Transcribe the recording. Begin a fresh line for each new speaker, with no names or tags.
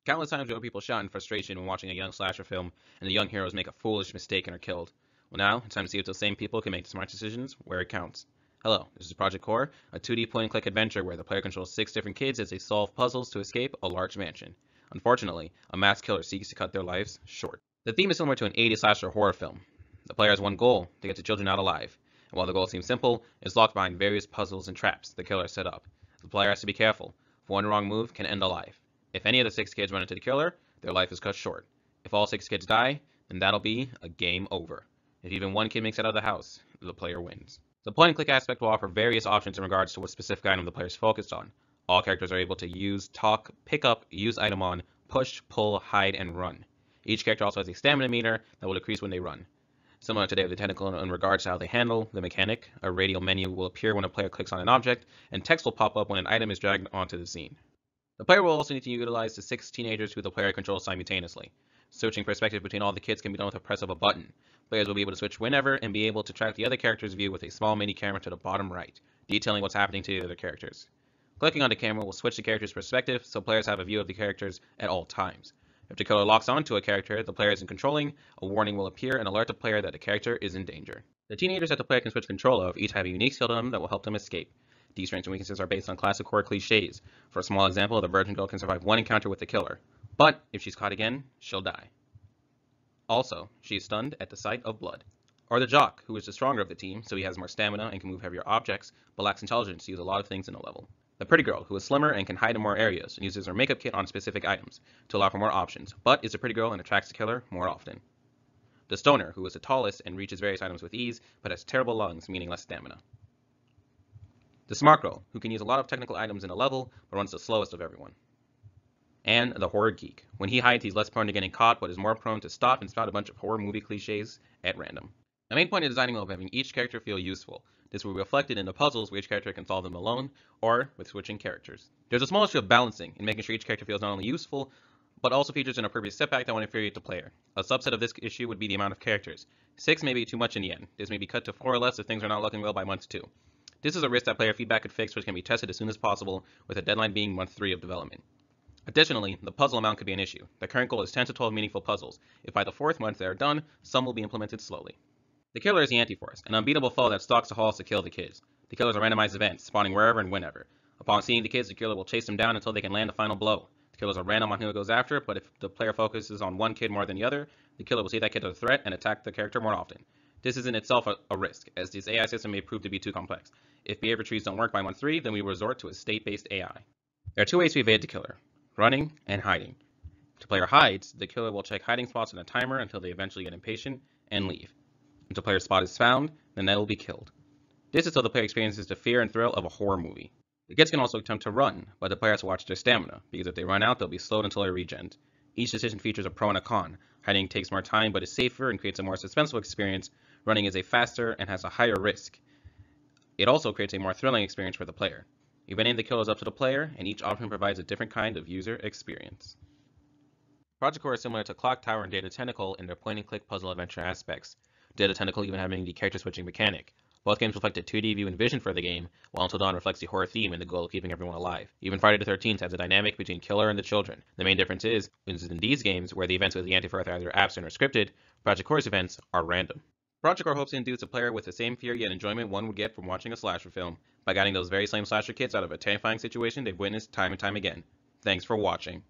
Countless times there were people shot in frustration when watching a young slasher film and the young heroes make a foolish mistake and are killed. Well, now it's time to see if those same people can make smart decisions where it counts. Hello, this is Project Core, a 2D point-and-click adventure where the player controls 6 different kids as they solve puzzles to escape a large mansion. Unfortunately, a mass killer seeks to cut their lives short. The theme is similar to an 80s slasher horror film. The player has one goal: to get the children out alive. And while the goal seems simple, it's locked behind various puzzles and traps the killer has set up. The player has to be careful. One wrong move can end a life. If any of the 6 kids run into the killer, their life is cut short. If all 6 kids die, then that'll be a game over. If even one kid makes it out of the house, the player wins. The point-and-click aspect will offer various options in regards to what specific item the player is focused on. All characters are able to use, talk, pick up, use item on, push, pull, hide, and run. Each character also has a stamina meter that will decrease when they run. Similar to Day of the Tentacle in regards to how they handle the mechanic, a radial menu will appear when a player clicks on an object, and text will pop up when an item is dragged onto the scene. The player will also need to utilize the 6 teenagers who the player controls simultaneously. Switching perspective between all the kids can be done with a press of a button. Players will be able to switch whenever and be able to track the other character's view with a small mini camera to the bottom right, detailing what's happening to the other characters. Clicking on the camera will switch the character's perspective so players have a view of the characters at all times. If the killer locks onto a character the player isn't controlling, a warning will appear and alert the player that the character is in danger. The teenagers that the player can switch control of each have a unique skill to them that will help them escape. These strengths and weaknesses are based on classic horror cliches. For a small example, the virgin girl can survive one encounter with the killer, but if she's caught again, she'll die. Also, she is stunned at the sight of blood. Or the jock, who is the stronger of the team, so he has more stamina and can move heavier objects, but lacks intelligence to use a lot of things in a level. The pretty girl, who is slimmer and can hide in more areas, and uses her makeup kit on specific items to allow for more options, but is a pretty girl and attracts the killer more often. The stoner, who is the tallest and reaches various items with ease, but has terrible lungs, meaning less stamina. The smart girl, who can use a lot of technical items in a level, but runs the slowest of everyone. And the horror geek. When he hides, he's less prone to getting caught, but is more prone to stop and spout a bunch of horror movie cliches at random. The main point of designing will be having each character feel useful. This will be reflected in the puzzles where each character can solve them alone, or with switching characters. There's a small issue of balancing in making sure each character feels not only useful, but also features an appropriate setback that won't infuriate the player. A subset of this issue would be the amount of characters. 6 may be too much in the end. This may be cut to 4 or less if things are not looking well by month 2. This is a risk that player feedback could fix, which can be tested as soon as possible, with a deadline being month 3 of development. Additionally, the puzzle amount could be an issue. The current goal is 10 to 12 meaningful puzzles. If by the 4th month they are done, some will be implemented slowly. The killer is the Anti-Force, an unbeatable foe that stalks the halls to kill the kids. The killers are randomized events, spawning wherever and whenever. Upon seeing the kids, the killer will chase them down until they can land the final blow. The killers are random on who it goes after, but if the player focuses on one kid more than the other, the killer will see that kid as a threat and attack the character more often. This is in itself a risk, as this AI system may prove to be too complex. If behavior trees don't work by month 3, then we will resort to a state-based AI. There are 2 ways to evade the killer: running and hiding. If the player hides, the killer will check hiding spots on a timer until they eventually get impatient and leave. If the player's spot is found, then they will be killed. This is so the player experiences the fear and thrill of a horror movie. The kids can also attempt to run, but the player has to watch their stamina, because if they run out, they'll be slowed until they regen. Each decision features a pro and a con. Hiding takes more time but is safer and creates a more suspenseful experience. Running is a faster and has a higher risk. It also creates a more thrilling experience for the player. Evading the kill is up to the player, and each option provides a different kind of user experience. Project Core is similar to Clock Tower and Day of the Tentacle in their point-and-click puzzle adventure aspects. Day of the Tentacle even having the character switching mechanic. Both games reflect a 2D view and vision for the game, while Until Dawn reflects the horror theme and the goal of keeping everyone alive. Even Friday the 13th has a dynamic between killer and the children. The main difference is in these games, where the events with the Anti-Force are either absent or scripted, Project Core's events are random. Project Core hopes to induce a player with the same fear yet enjoyment one would get from watching a slasher film, by guiding those very same slasher kids out of a terrifying situation they've witnessed time and time again. Thanks for watching.